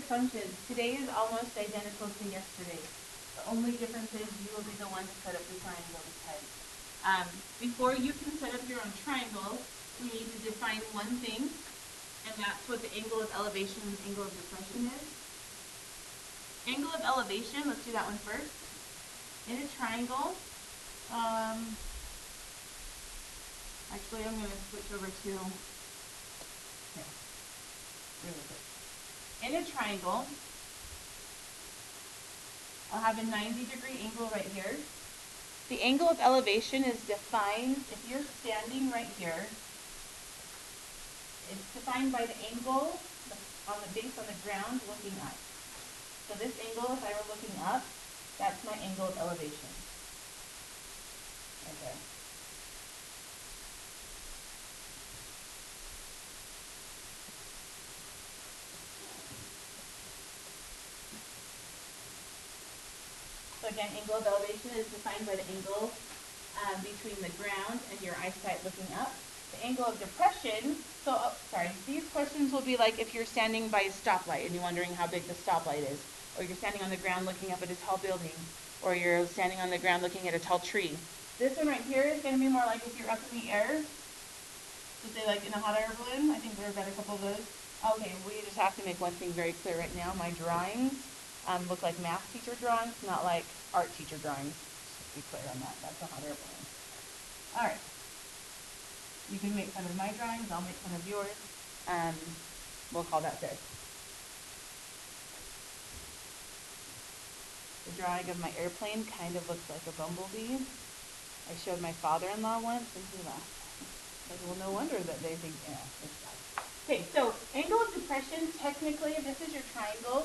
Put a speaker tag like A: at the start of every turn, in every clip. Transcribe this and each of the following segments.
A: functions. Today is almost identical to yesterday. The only difference is you will be the one to set up the triangle this time. Before you can set up your own triangle, we need to define one thing, and that's what the angle of elevation and angle of depression is. Angle of elevation, let's do that one first. In a triangle, actually I'm going to switch over to, here, really quick. In a triangle, I'll have a 90-degree angle right here. The angle of elevation is defined, if you're standing right here, it's defined by the angle on the base on the ground looking up. So this angle, if I were looking up, that's my angle of elevation. Right there. So again, angle of elevation is defined by the angle between the ground and your eyesight looking up. The angle of depression, these questions will be like if you're standing by a stoplight and you're wondering how big the stoplight is, or you're standing on the ground looking up at a tall building, or you're standing on the ground looking at a tall tree. This one right here is going to be more like if you're up in the air, so say like in a hot air balloon. I think we've got a couple of those. Okay, we just have to make one thing very clear right now. My drawings look like math teacher drawings, not like art teacher drawings. Just to be clear on that. That's a hot air balloon. All right. You can make fun of my drawings. I'll make fun of yours. We'll call that fair. The drawing of my airplane kind of looks like a bumblebee. I showed my father-in-law once, and he laughed. Like, well, no wonder that they think, yeah, it's bad. Okay, so angle of depression, technically, this is your triangle.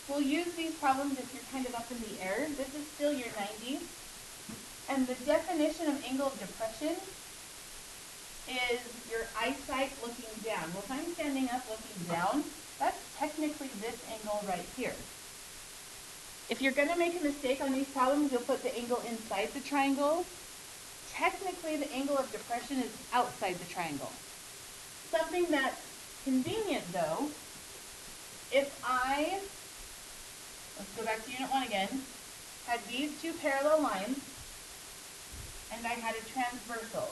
A: We'll use these problems if you're kind of up in the air. This is still your 90. And the definition of angle of depression is your eyesight looking down. Well, if I'm standing up looking down, that's technically this angle right here. If you're going to make a mistake on these problems, you'll put the angle inside the triangle. Technically, the angle of depression is outside the triangle. Something that's convenient, though, if I, let's go back to Unit 1 again, had these two parallel lines, and I had a transversal.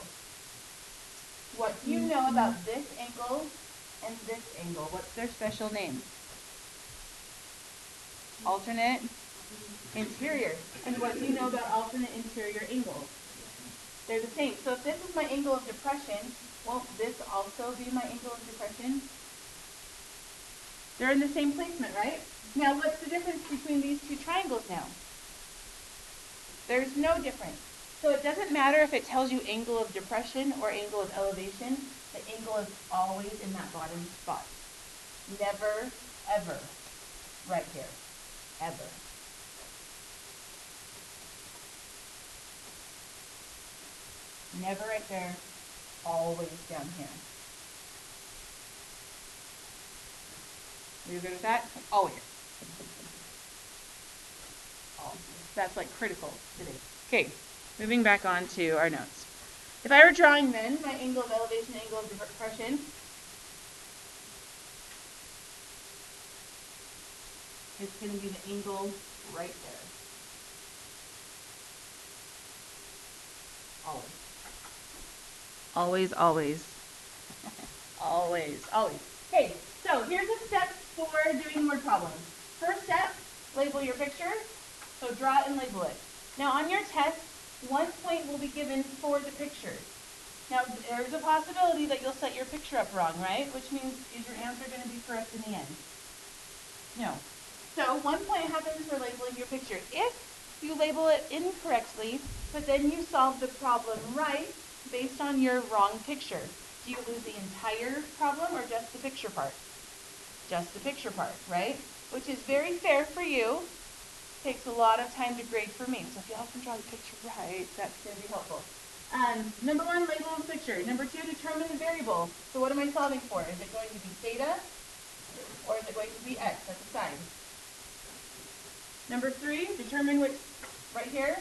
A: What do you know about this angle and this angle? What's their special name? Alternate interior. And what do you know about alternate interior angles? They're the same. So if this is my angle of depression, won't this also be my angle of depression? They're in the same placement, right? Now, what's the difference between these two triangles now? There's no difference. So it doesn't matter if it tells you angle of depression or angle of elevation. The angle is always in that bottom spot. Never, ever right here. Ever. Never right there, always down here. Are you good with that? Always. Always. That's like critical today. Okay, moving back on to our notes. If I were drawing then my angle of elevation, angle of depression, it's going to be the angle right there. Always. Always, always. Always, always. Okay, so here's the steps for doing word problems. First step, label your picture. So draw it and label it. Now on your test, 1 point will be given for the picture. Now there's a possibility that you'll set your picture up wrong, right? Which means, is your answer going to be correct in the end? No. So 1 point happens for labeling your picture. If you label it incorrectly, but then you solve the problem right based on your wrong picture, do you lose the entire problem or just the picture part? Just the picture part, right? Which is very fair for you. Takes a lot of time to grade for me. So if you all can draw the picture right, that's going to be helpful. Number 1, label the picture. Number 2, determine the variable. So what am I solving for? Is it going to be theta or is it going to be x at the side? Number 3, determine which, right here.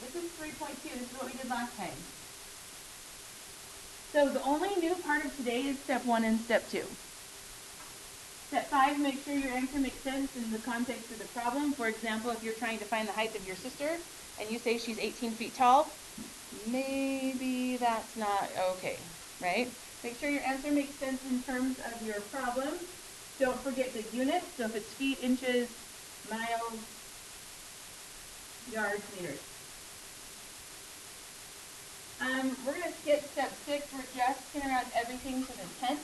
A: This is 3.2. This is what we did last time. So the only new part of today is step 1 and step 2. Step 5, make sure your answer makes sense in the context of the problem. For example, if you're trying to find the height of your sister and you say she's 18 feet tall, maybe that's not okay, right? Make sure your answer makes sense in terms of your problem. Don't forget the units, so if it's feet, inches, miles, yards, meters. We're going to skip step 6. We're just going to round everything to the 10th,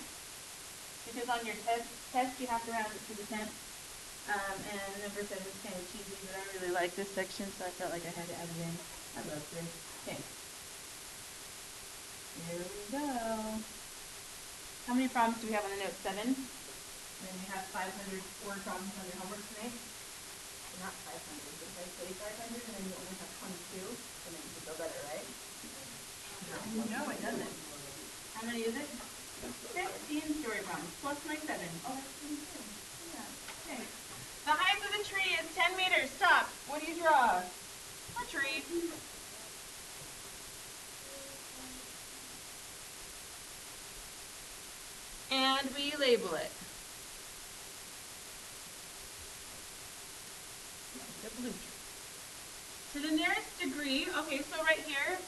A: because on your test you have to round it to the 10th. And number 7 is kind of cheesy, but I really like this section, so I felt like I had to add it in. I love this. Okay. Here we go. How many problems do we have on the note? 7? And then you have 500 word problems on your homework tonight. Not 500. If I say 500 and then you only have 22, then it would feel better, right? No, it doesn't. How many is it? 15 story problems plus my 7. Oh, that's pretty good. Yeah. Okay. The height of the tree is 10 meters. Stop. What do you draw? A tree. And we label it. The blue tree. To the nearest degree, okay, so right here,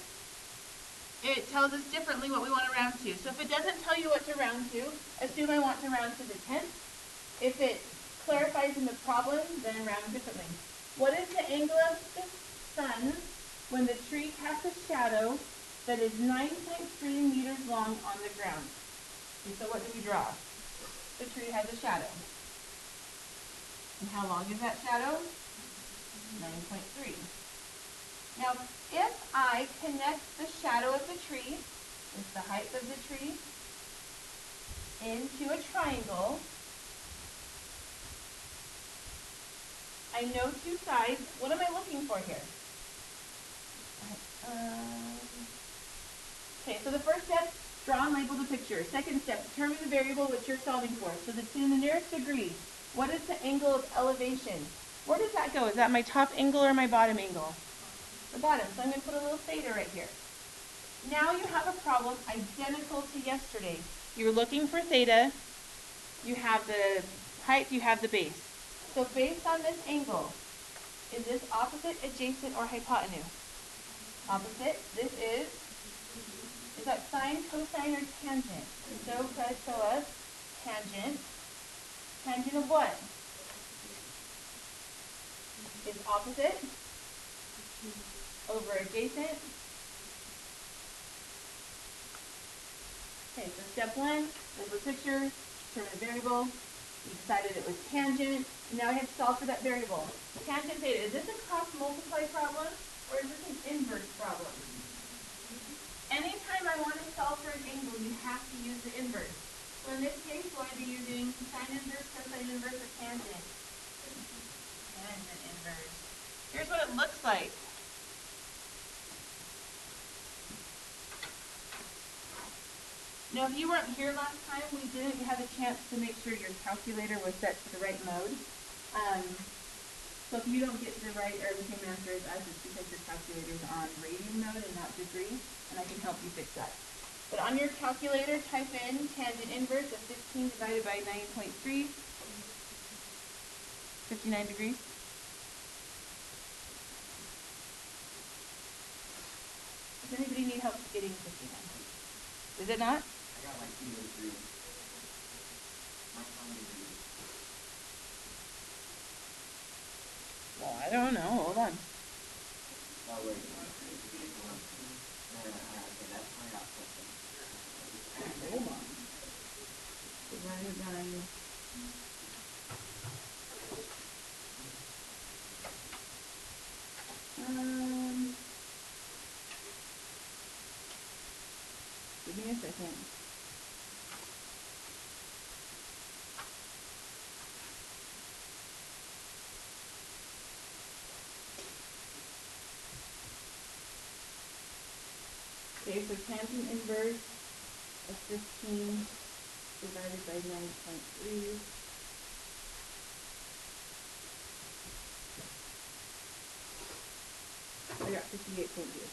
A: it tells us differently what we want to round to. So if it doesn't tell you what to round to, assume I want to round to the 10th. If it clarifies in the problem, then round differently. What is the angle of the sun when the tree casts a shadow that is 9.3 meters long on the ground? Okay, so what do we draw? The tree has a shadow. And how long is that shadow? 9.3. Now, if I connect the shadow of the tree with the height of the tree into a triangle, I know two sides. What am I looking for here? Okay, so the first step, draw and label the picture. Second step, determine the variable which you're solving for. So to the nearest degree, what is the angle of elevation? Where does that go? Is that my top angle or my bottom angle? The bottom. So I'm going to put a little theta right here. Now you have a problem identical to yesterday. You're looking for theta. You have the height, you have the base. So based on this angle, is this opposite, adjacent, or hypotenuse? Opposite. This is that sine, cosine, or tangent? So tell us tangent. Tangent of what? Is opposite over adjacent. Okay, so step 1, label the picture, determine the variable. We decided it was tangent. And now we have to solve for that variable. Tangent theta. Is this a cross multiply problem or is this an inverse problem? Anytime I want to solve for an angle, you have to use the inverse. So in this case, we'll be using sine inverse, cosine inverse, or tangent. Tangent inverse. Here's what it looks like. Now, if you weren't here last time, we didn't have a chance to make sure your calculator was set to the right mode. So if you don't get the right or the same answer as us, it's because your calculator is on radian mode and not degree, and I can help you fix that. But on your calculator, type in tangent inverse of 15 divided by 9.3, 59 degrees. Does anybody need help getting 59? Is it not?
B: I got like 2 degrees. My phone degree.
A: Well, I don't know. Hold on.
B: Oh, wait. Okay, that's I got something.
A: Hold on. Divided by... Give me a second. Okay, so tangent inverse of 15 divided by 9.3. I got 58.2.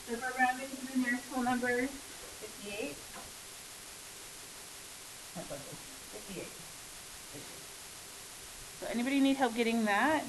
A: So if I round into the nearest whole number, 58. That's like 58. So anybody need help getting that?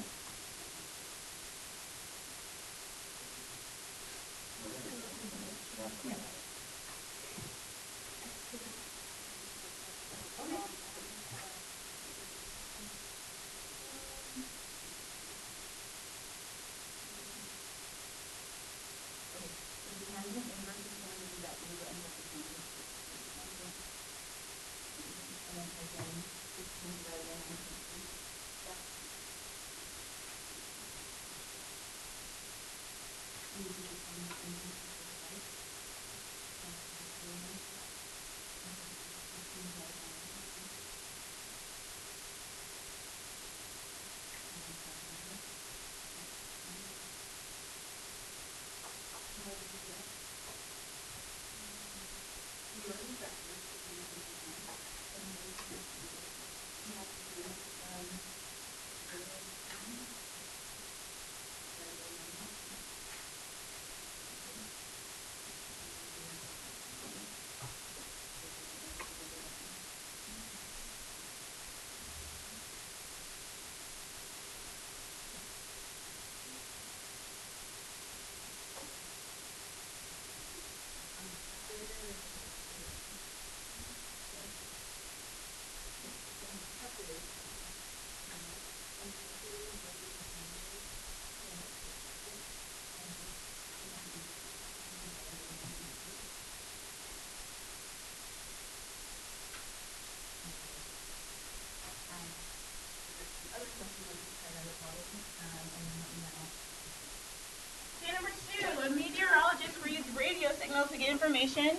A: Okay, number 2, a meteorologist reads radio signals to get information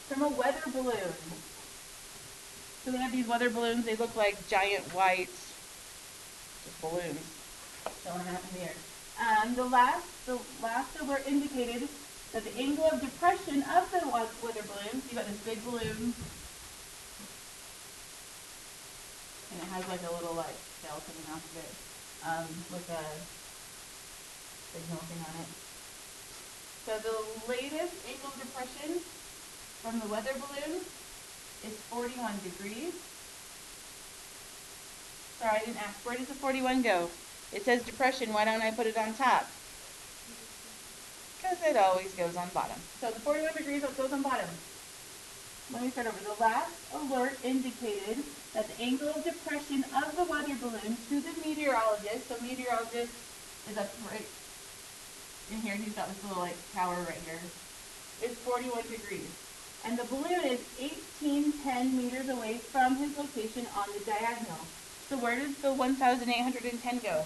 A: from a weather balloon. So they have these weather balloons, they look like giant white balloons. Don't have in the air. The last alert indicated that the angle of depression of the weather balloon, so you got this big balloon, and it has like a little like shell coming off of it, with a signal thing on it. So the latest angle of depression from the weather balloon is 41 degrees. Sorry, I didn't ask. Where does the 41 go? It says depression. Why don't I put it on top? Because it always goes on bottom. So the 41 degrees goes on bottom. Let me start over. The last alert indicated that the angle of depression of the weather balloon to the meteorologist, so meteorologist is up right in here, he's got this little like tower right here, is 41 degrees. And the balloon is 1810 meters away from his location on the diagonal. So where does the 1,810 go?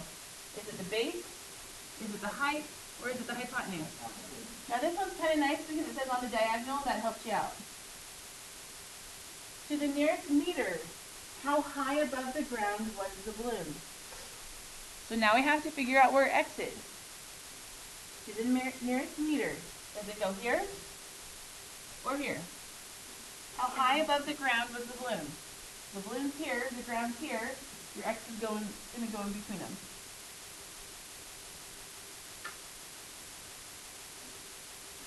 A: Is it the base? Is it the height? Or is it the hypotenuse? Now this one's kind of nice because it says on the diagonal. That helps you out. To the nearest meter, how high above the ground was the balloon? So now we have to figure out where X is. To the nearest meter, does it go here or here? How high above the ground was the balloon? The balloon's here, the ground's here, your X is going to go in between them.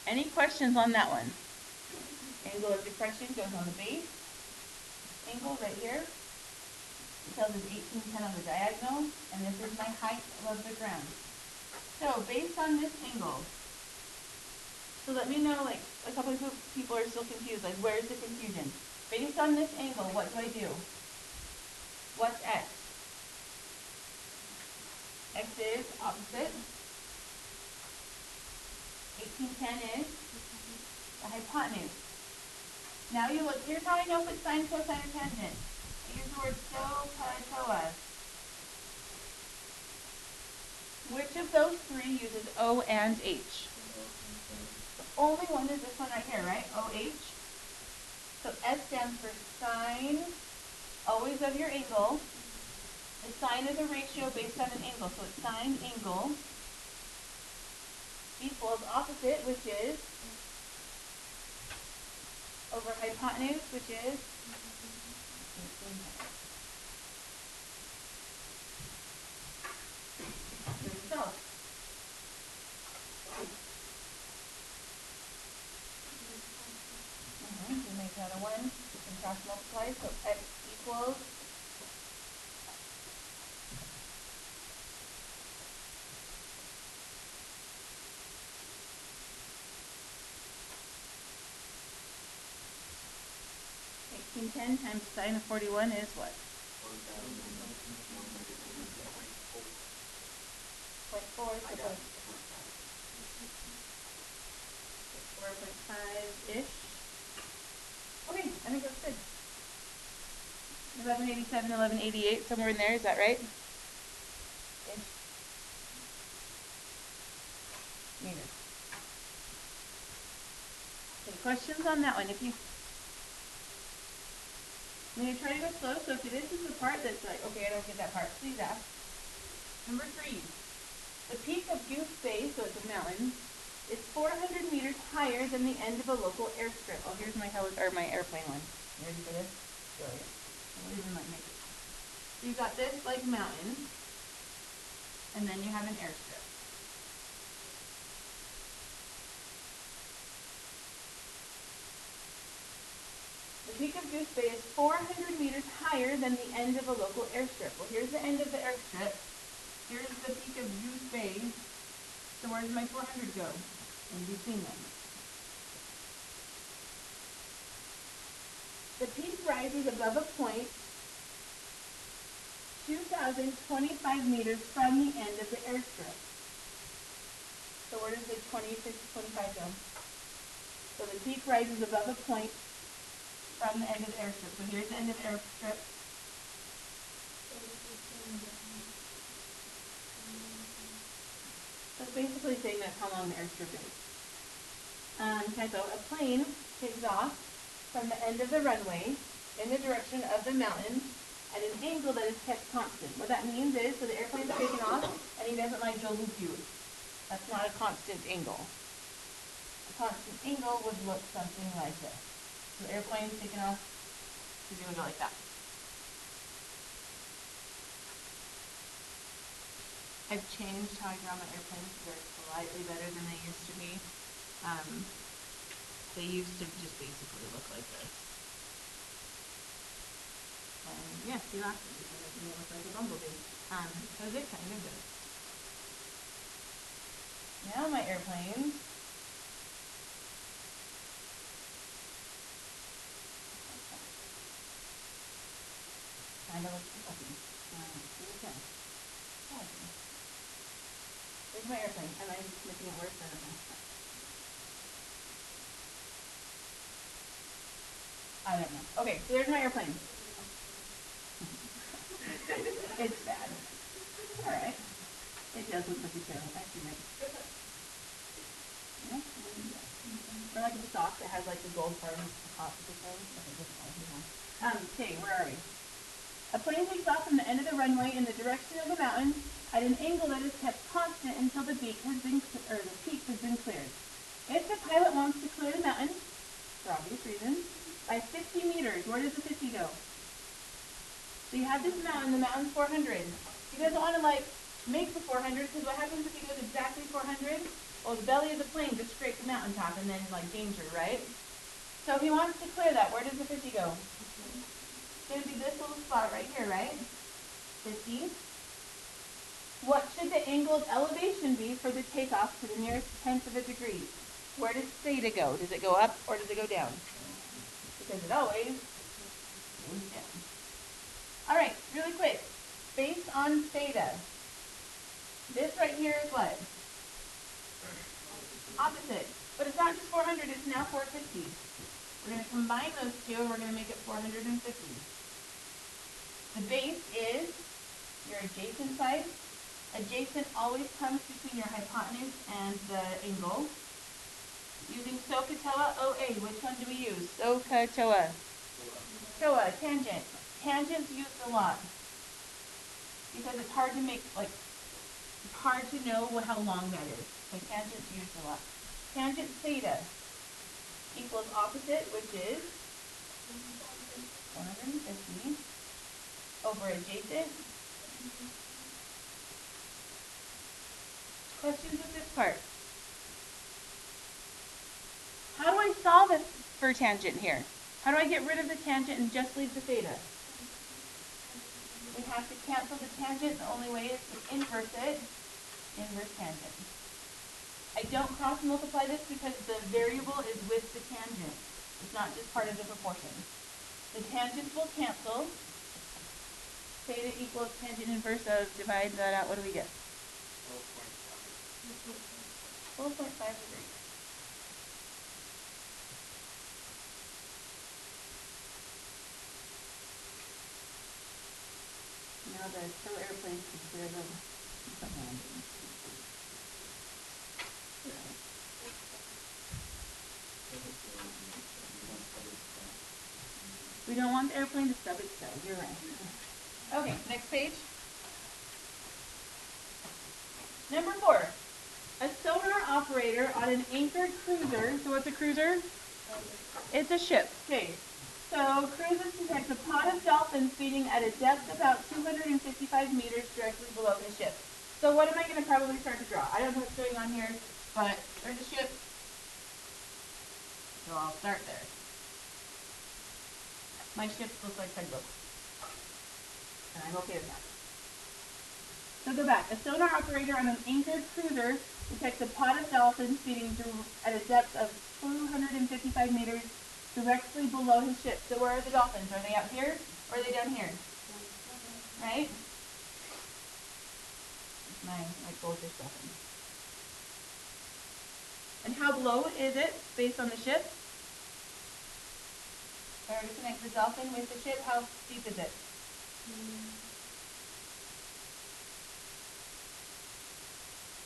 A: Any questions on that one? Angle of depression goes on the base. Angle right here. It tells us 1810 on the diagonal, and this is my height above the ground. So based on this angle, so let me know, like, a couple of people are still confused, like, where's the confusion? Based on this angle, what do I do? What's X? X is opposite. 1810 is the hypotenuse. Now you look, here's how I know if it's sine, cosine, or tangent. I use the word SOHCAHTOA. Which of those three uses O and H? The only one is this one right here, right? OH. So S stands for sine, always of your angle. The sine is a ratio based on an angle, so it's sine angle equals opposite, which is over hypotenuse, which is equals $1810 times sine of 41 is what? 0.4, so 4.5-ish. Okay, I think that's good. 1187, 1188, somewhere in there, is that right? Ish. Meters. Okay, questions on that one? I'm going to try to go slow, so if this is the part that's like, okay, I don't get that part, please ask. Number 3. The peak of Goose Bay, so it's a mountain, is 400 meters higher than the end of a local airstrip. Oh, here's my airplane one. You ready for this? Brilliant. I'll even make it. So you've got this like mountain, and then you have an airstrip. The peak of Goose Bay is 400 meters higher than the end of a local airstrip. Well, here's the end of the airstrip. Here's the peak of Goose Bay. So where does my 400 go? In between them. The peak rises above a point 2,025 meters from the end of the airstrip. So where does the 25 go? So the peak rises above a point from the end of the airstrip. So here's the end of the airstrip. So it's basically saying that's how long the airstrip is. Okay, so a plane takes off from the end of the runway in the direction of the mountain at an angle that is kept constant. What that means is, so the airplane's taking off and he doesn't like go loop-you. That's not a constant angle. A constant angle would look something like this. So the airplane's taking off, he's going to go like that. I've changed how I draw my airplanes. They're slightly better than they used to be. They used to just basically look like this. And yes, you laughed at me for making it look like a bumblebee. Because it kind of does. Now my airplanes. Kind of looks like a bumblebee. There's my airplane. Am I making it worse? I don't know. I don't know. Okay, so there's my airplane. It's bad. Alright. It does look like a tail. I see it. Yeah. Or like a sock that has like the gold part on the top of the tail. Okay, where are we? A plane takes off from the end of the runway in the direction of the mountain at an angle that is kept constant until the peak has been cleared. If the pilot wants to clear the mountain, for obvious reasons, by 50 meters, where does the 50 go? So you have this mountain, the mountain's 400. He doesn't want to like make the 400 because what happens if he goes exactly 400? Well, the belly of the plane just scraped the mountaintop and then like danger, right? So if he wants to clear that, where does the 50 go? It's going to be this little spot right here, right? 50. What should the angle of elevation be for the takeoff to the nearest tenth of a degree? Where does theta go? Does it go up or does it go down? Because it always goes down. Alright, really quick. Based on theta, this right here is what? Opposite. But it's not just 400, it's now 450. We're going to combine those two and we're going to make it 450. The base is your adjacent side. Adjacent always comes between your hypotenuse and the angle. Using SOHCAHTOA OA, which one do we use? SOHCAHTOA. TOA, tangent. Tangent's used a lot. Because it's hard to make, like, it's hard to know how long that is. So tangent's used a lot. Tangent theta equals opposite, which is 450 over adjacent. Questions with this part? How do I solve it for tangent here? How do I get rid of the tangent and just leave the theta? We have to cancel the tangent. The only way is to inverse it. Inverse tangent. I don't cross multiply this because the variable is with the tangent. It's not just part of the proportion. The tangents will cancel. Theta equals tangent inverse of, divide that out, what do we get? 12.5 degrees. Now the tow airplanes can clear them from landing. We don't want the airplane to stub its toe. You're right. Okay, next page. Number 4. A sonar operator on an anchored cruiser. So what's a cruiser? It's a ship. Okay. So cruises detect a pod of dolphins feeding at a depth about 255 meters directly below the ship. So what am I going to probably start to draw? I don't know what's going on here, but there's a ship. So I'll start there. My ships look like tugboats. And I'm okay with that. So go back. A sonar operator on an anchored cruiser detects a pod of dolphins feeding at a depth of 255 meters directly below his ship. So where are the dolphins? Are they out here or are they down here? Right? My goldfish dolphin. And how low is it based on the ship? Or to connect the dolphin with the ship, how deep is it?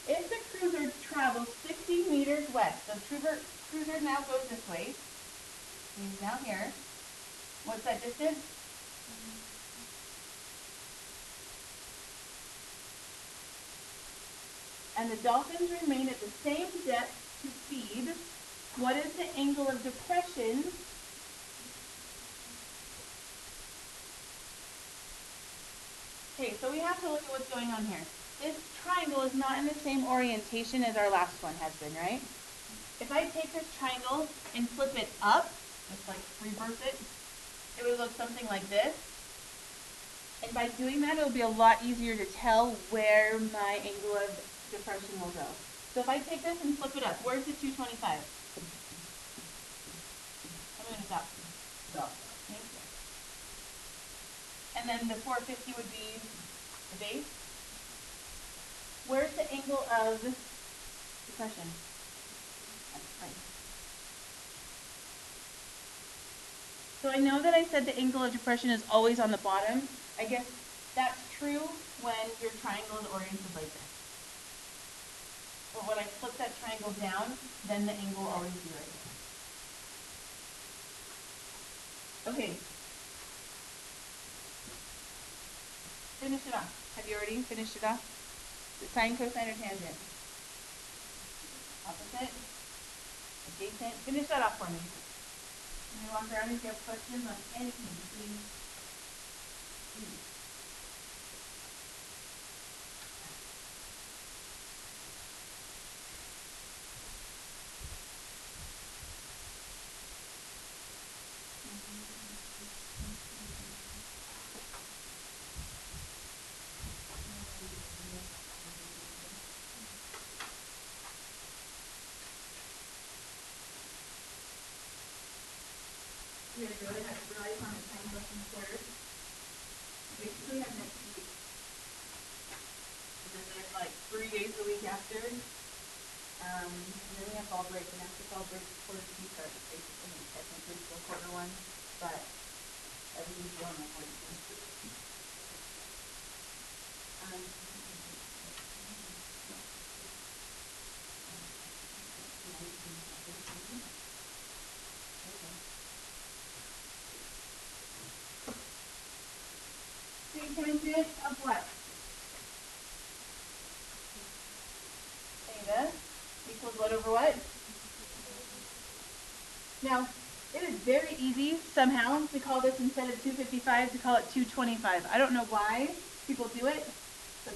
A: If the cruiser travels 60 meters west, the cruiser now goes this way. He's now here. What's that distance? And the dolphins remain at the same depth to feed. What is the angle of depression? Okay, so we have to look at what's going on here. This triangle is not in the same orientation as our last one has been, right? If I take this triangle and flip it up, just like reverse it, it would look something like this. And by doing that, it will be a lot easier to tell where my angle of depression will go. So if I take this and flip it up, where's the 225? I'm going to stop.
B: Stop.
A: Thank you. And then the 450 would be the base. Where's the angle of depression? Right. So I know that I said the angle of depression is always on the bottom. I guess that's true when your triangle is oriented like this. But when I flip that triangle down, then the angle will always be right here. Okay. Finish it off. Have you already finished it off? The sine, cosine, or tangent? Opposite? Adjacent? Finish that off for me. Let me walk around if you have questions on anything, please. You're going to have to rely on the time question squares. Basically have next week. And then there's like 3 days a week after. And then we have fall break, and after fall break, quarter 2 starts basically. Technically still quarter 1, but everything's going on quarter 2. Tangent of what? Theta equals what over what? Now, it is very easy somehow to call this, instead of 255, to call it 225. I don't know why people do it, but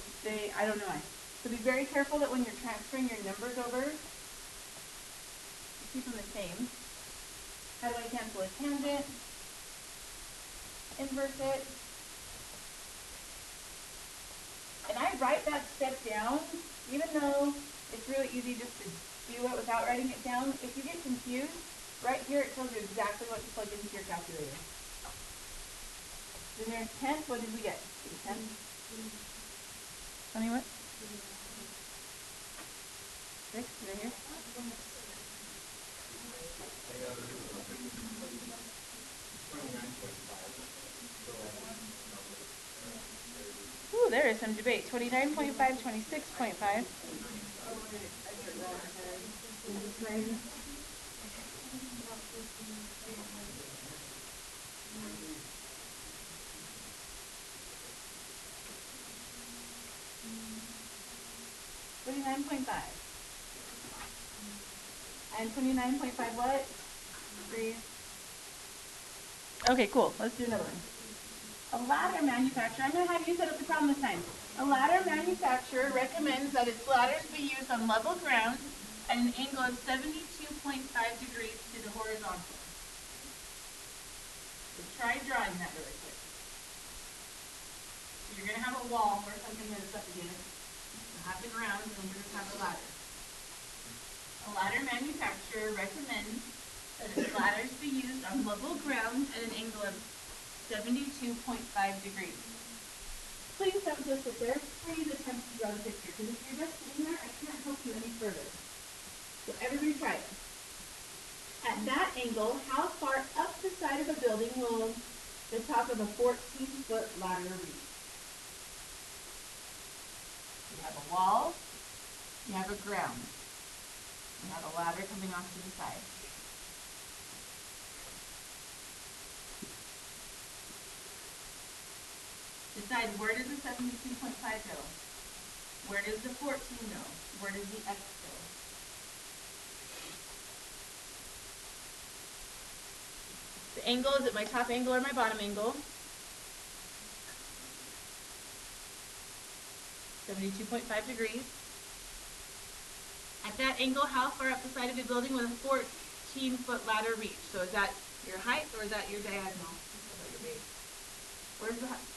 A: I don't know why. So be very careful that when you're transferring your numbers over, you keep them the same. How do I cancel a tangent? Inverse it. And I write that step down, even though it's really easy just to do it without writing it down. If you get confused, right here it tells you exactly what to plug into your calculator. Then there's tenth. What did we get? 10? 20 what? 6? Did I hear? Ooh, there is some debate. 29.5, 26.5. And 29.5 what? 3. Okay, cool. Let's do another one. A ladder manufacturer, I'm going to have you set up the problem this time. A ladder manufacturer recommends that its ladders be used on level ground at an angle of 72.5 degrees to the horizontal. So try drawing that really quick. So you're going to have a wall or something that is up against. You'll have the ground and then you're going to have a ladder. A ladder manufacturer recommends that its ladders be used on level ground at an angle of 72.5 degrees. Please don't just sit there. Please attempt to draw the picture, because if you're just sitting there, I can't help you any further. So everybody try it. At that angle, how far up the side of a building will the top of a 14-foot ladder reach? You have a wall, you have a ground, you have a ladder coming off to the side. Decide, where does the 72.5 go? Where does the 14 go? Where does the X go? The angle, is it my top angle or my bottom angle? 72.5 degrees. At that angle, how far up the side of the building will a 14-foot ladder reach? So is that your height or is that your diagonal? Your base.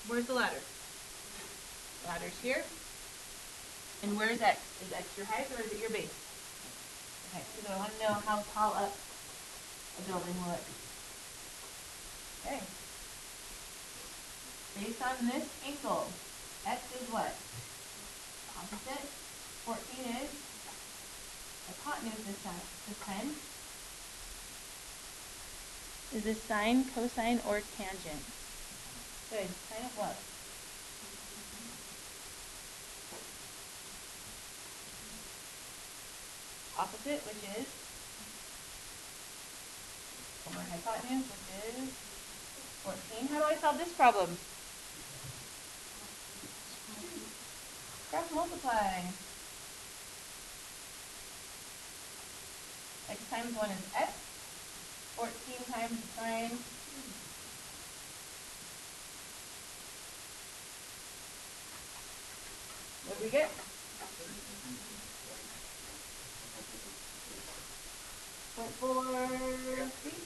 A: Where's the ladder? Ladder's here. And where is X? Is X your height or is it your base? Okay, so I want to know how tall up a building will it be. Okay. Based on this angle, X is what? Opposite. 14 is hypotenuse this time. Is this sine, cosine, or tangent? Good. Sine of what? Opposite, which is over hypotenuse, which is 14. How do I solve this problem? Cross multiply. X times 1 is X. 14 times sine. What do we get? 0.4 feet.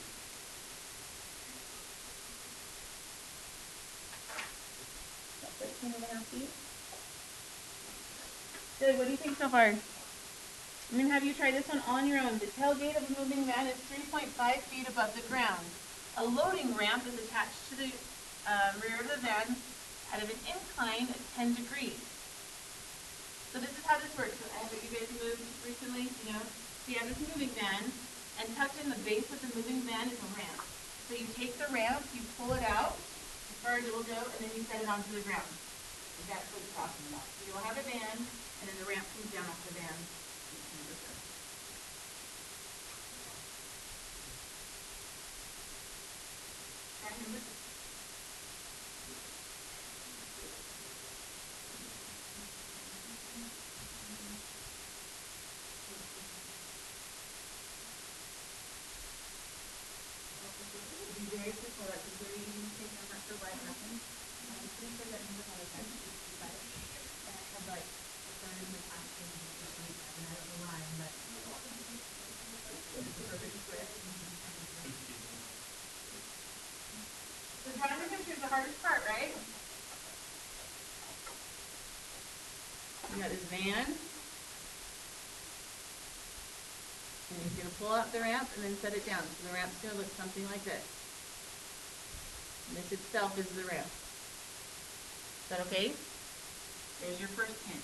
A: About 13.5 feet. Good, what do you think so far? I'm going to have you try this one on your own. The tailgate of a moving van is 3.5 feet above the ground. A loading ramp is attached to the rear of the van at an incline of 10 degrees. So this is how this works. So as you guys moved recently, so you have this moving van, and tucked in the base of the moving van is a ramp. So you take the ramp, you pull it out as far as it will go, and then you set it onto the ground. And that's what it's talking about. So you'll have a van, and then the ramp comes down off the van. The drawing the picture is the hardest part, right? You got this van. And he's going to pull out the ramp and then set it down. So the ramp's going to look something like this. And this itself is the ramp. Is that okay? There's your first hint.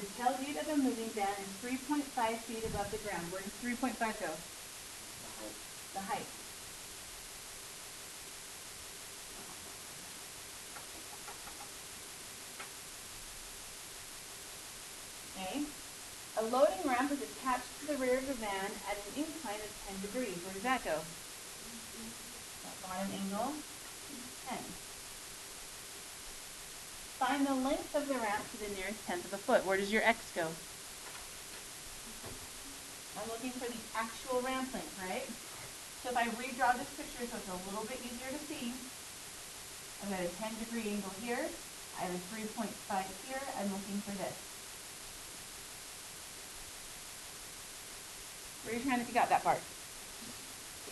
A: It tells you that the moving van is 3.5 feet above the ground. Where does 3.5 go? The height. Okay. A loading ramp is attached to the rear of the van at an incline of 10 degrees. Where does that go? That bottom angle, 10. Find the length of the ramp to the nearest tenth of a foot. Where does your x go? I'm looking for the actual ramp length, right? So if I redraw this picture so it's a little bit easier to see, I've got a 10-degree angle here. I have a 3.5 here. I'm looking for this. Raise your hand if you got that part.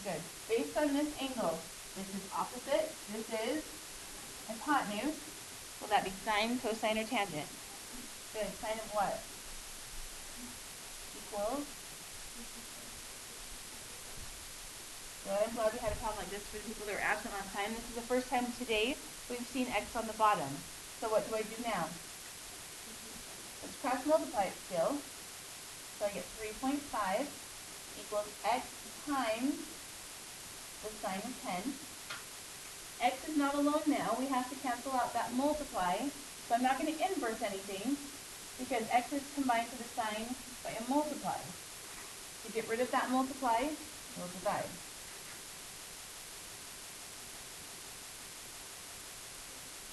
A: Good. Based on this angle, this is opposite, this is hypotenuse. Will that be sine, cosine, or tangent? Good. Sine of what? Equals? Good. I'm glad we had a problem like this for the people that were absent last time. This is the first time today we've seen x on the bottom. So what do I do now? Let's cross multiply it still. So I get 3.5 equals x times the sine of 10. X is not alone now. We have to cancel out that multiply. So I'm not going to inverse anything because x is combined to the sine by a multiply. To get rid of that multiply, we'll divide.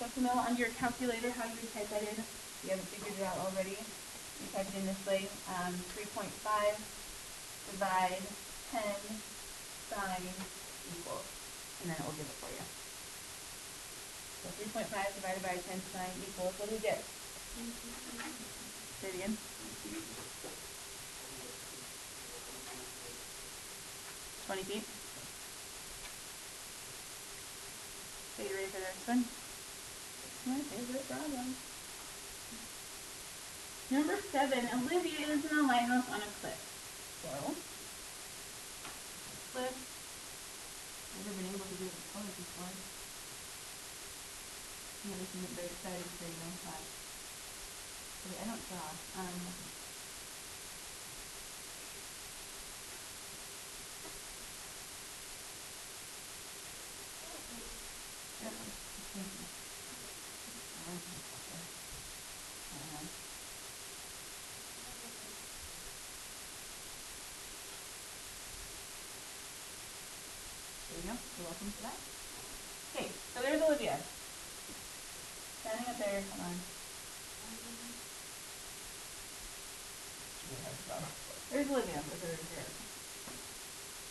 A: So Camilla, on your calculator, how you would type that in? You haven't figured it out already. You type it in this way, 3.5 divide 10 sine equals, and then it will give it for you. So 3.5 divided by 10 sine equals, what do we get? Say it again. 20 feet. So you ready for the next one? My favorite problem. Number 7, Olivia is in a lighthouse on a cliff. So, cliff. Never been able to do this color before. Yeah, this isn't very exciting for you, but okay, I don't draw. There you go. You're welcome for that. Okay, so there's Olivia. Standing up there. Hold on. There's Olivia with her hair.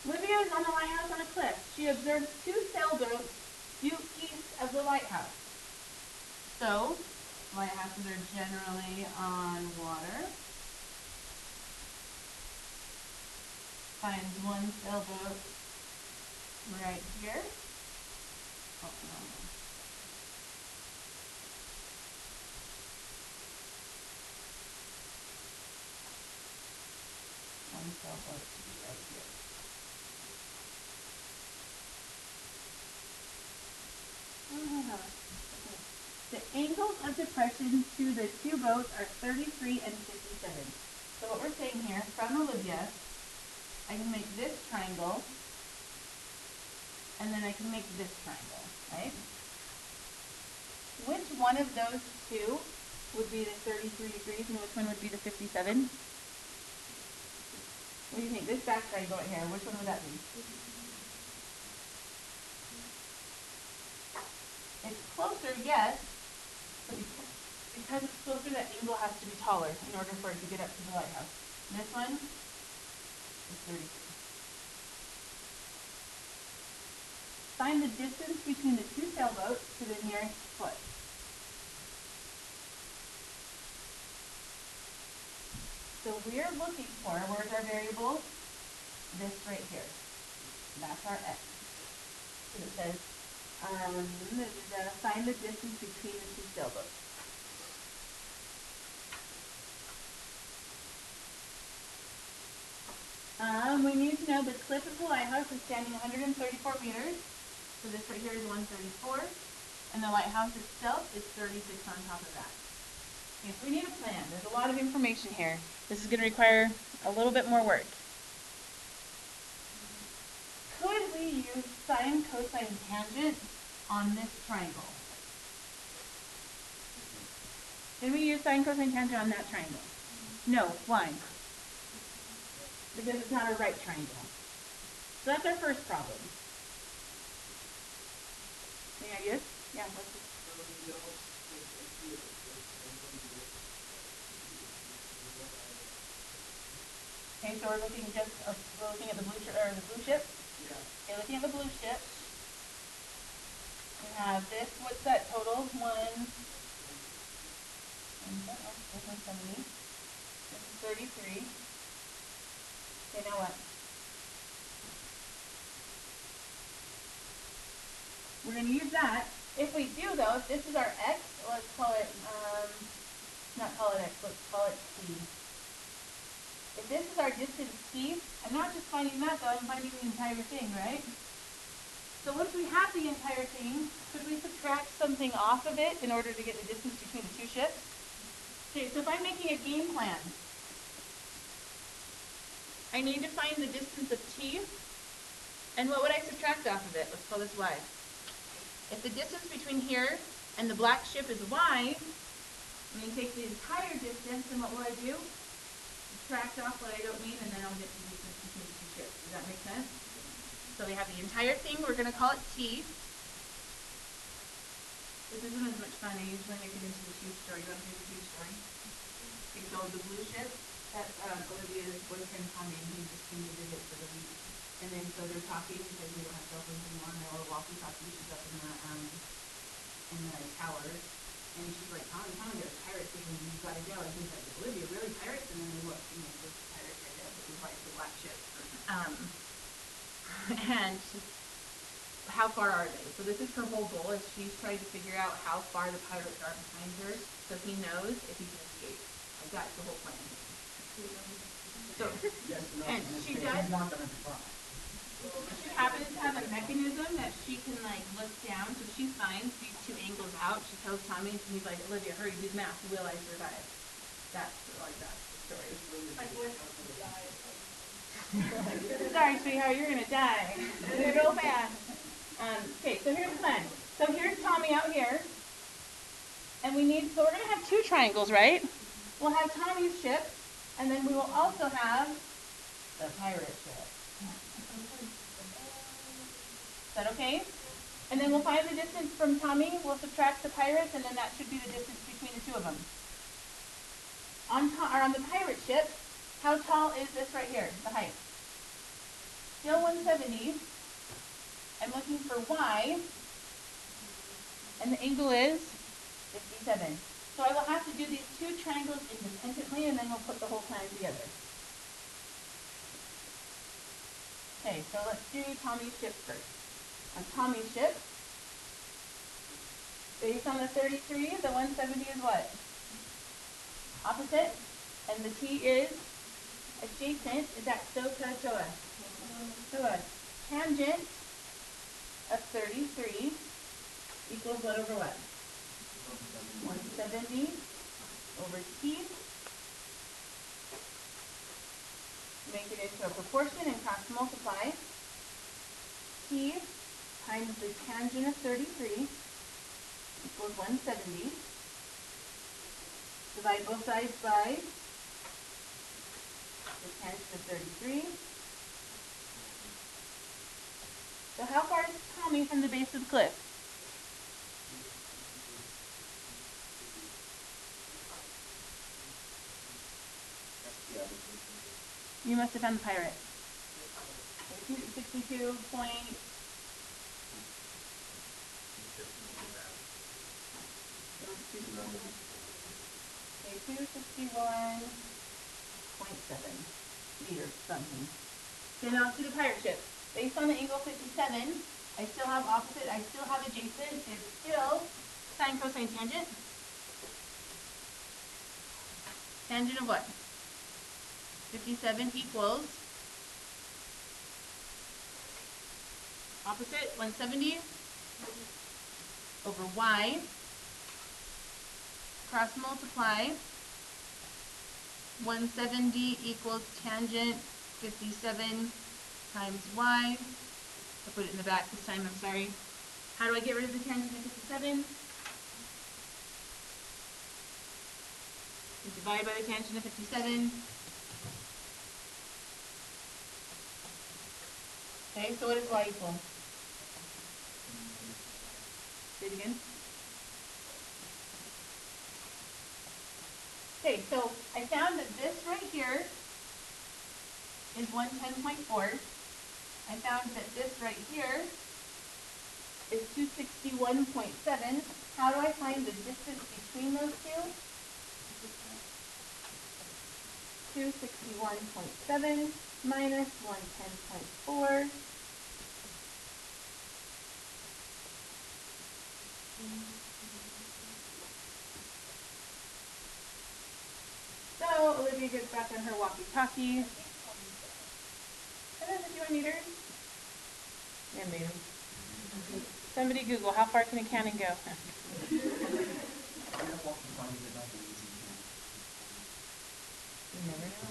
A: Olivia is on a lighthouse on a cliff. She observes 2 sailboats due east of the lighthouse. So, lighthouses are generally on water. Finds one sailboat right here. Oh, no. One sailboat to be right here. The angles of depression to the 2 boats are 33 and 57. So what we're saying here, from Olivia, I can make this triangle, and then I can make this triangle, right? Which one of those 2 would be the 33 degrees, and which one would be the 57? What do you think? This back triangle right here, which one would that be? It's closer, yes, but because it's closer, that angle has to be taller in order for it to get up to the lighthouse. This one is 33. Find the distance between the 2 sailboats to the nearest foot. So we're looking for, where's our variable? This right here. That's our x. So it says, find the distance between the two sailboats. We need to know the cliff of the lighthouse is standing 134 meters. So this right here is 134. And the lighthouse itself is 36 on top of that. Okay, so we need a plan. There's a lot of information here. This is going to require a little bit more work. Could we use sine, cosine, tangent on this triangle? Did we use sine, cosine, tangent on that triangle? No. Why? Because it's not a right triangle. So that's our first problem. Any ideas? Yeah, what's this? Okay, so we're looking at the blue ship. Yeah. Okay, looking at the blue ship. We have this. What's that total? 170. This is 33. Okay, now what? We're going to use that. If we do, though, if this is our x, let's call it, not call it x, let's call it t. If this is our distance t, I'm not just finding that, though, I'm finding the entire thing, right? So once we have the entire thing, could we subtract something off of it in order to get the distance between the two ships? Okay, so if I'm making a game plan, I need to find the distance of t, and what would I subtract off of it? Let's call this y. If the distance between here and the black ship is y, I'm going to take the entire distance, and what will I do? Subtract off what I don't need, and then I'll get the distance between the two ships. Does that make sense? So we have the entire thing, we're going to call it t. This isn't as much fun. I usually make it into the huge story. You want to do the huge story? Okay, so the blue ship, that's Olivia's boyfriend Tommy, and he just came to visit for the week. And then so they're talking because we don't have cell phones anymore, and they're all walkie-talkie. She's up in the tower, and she's like, Tommy, there's pirates, and you've got to go. And he's like, Olivia, really pirates? And then they look, and there's pirates right there. It was like the black ship. And how far are they? So this is her whole goal, is she's trying to figure out how far the pirates are behind her, so he knows if he can escape. Like that's the whole plan. So, and she does. She happens to have a mechanism that she can like look down, so she finds these two angles out. She tells Tommy, and he's like, Olivia, hurry, do the math. Will I survive? That's the story. Sorry, sweetheart, you're gonna die. You're real fast. Okay, so here's the plan. So here's Tommy out here, and so we're gonna have two triangles, right? We'll have Tommy's ship, and then we will also have the pirate ship. Is that okay? And then we'll find the distance from Tommy, we'll subtract the pirates, and then that should be the distance between the two of them. On the pirate ship, how tall is this right here, the height? Still 170. I'm looking for y, and the angle is 57. So I will have to do these two triangles independently, and then we'll put the whole plan together. Okay, so let's do Tommy's ship first. On Tommy's ship, based on the 33, the 170 is what? Opposite, and the t is adjacent. Is that so? Show us. Show us. Tangent of 33 equals what over what? 170 over t. Make it into a proportion and cross multiply. T times the tangent of 33 equals 170. Divide both sides by the tangent of 33. So how far is Tommy from the base of the cliff? You must have found the pirate. 62 point. Okay, 261.5. meters from me. So now let's do the pirate ship. Based on the angle 57, I still have opposite, I still have adjacent, it's still sine, cosine, tangent. Tangent of what? 57 equals opposite 170 over y, cross multiply, 170 equals tangent 57 times y. I'll put it in the back this time, I'm sorry. How do I get rid of the tangent of 57? We divide by the tangent of 57. Okay, so what does y equal? Say it again. Okay, so I found that this right here is 110.4. I found that this right here is 261.7. How do I find the distance between those two? 261.7 minus 110.4. So Olivia gets back on her walkie-talkie. Are there 51 meters? Yeah, maybe. Somebody Google, how far can a cannon go? You never know.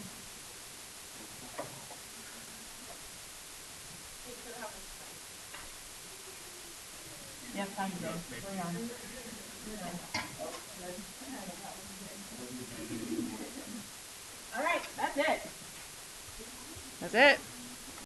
A: Yeah, time to go. Bring on. All right, that's it. That's it.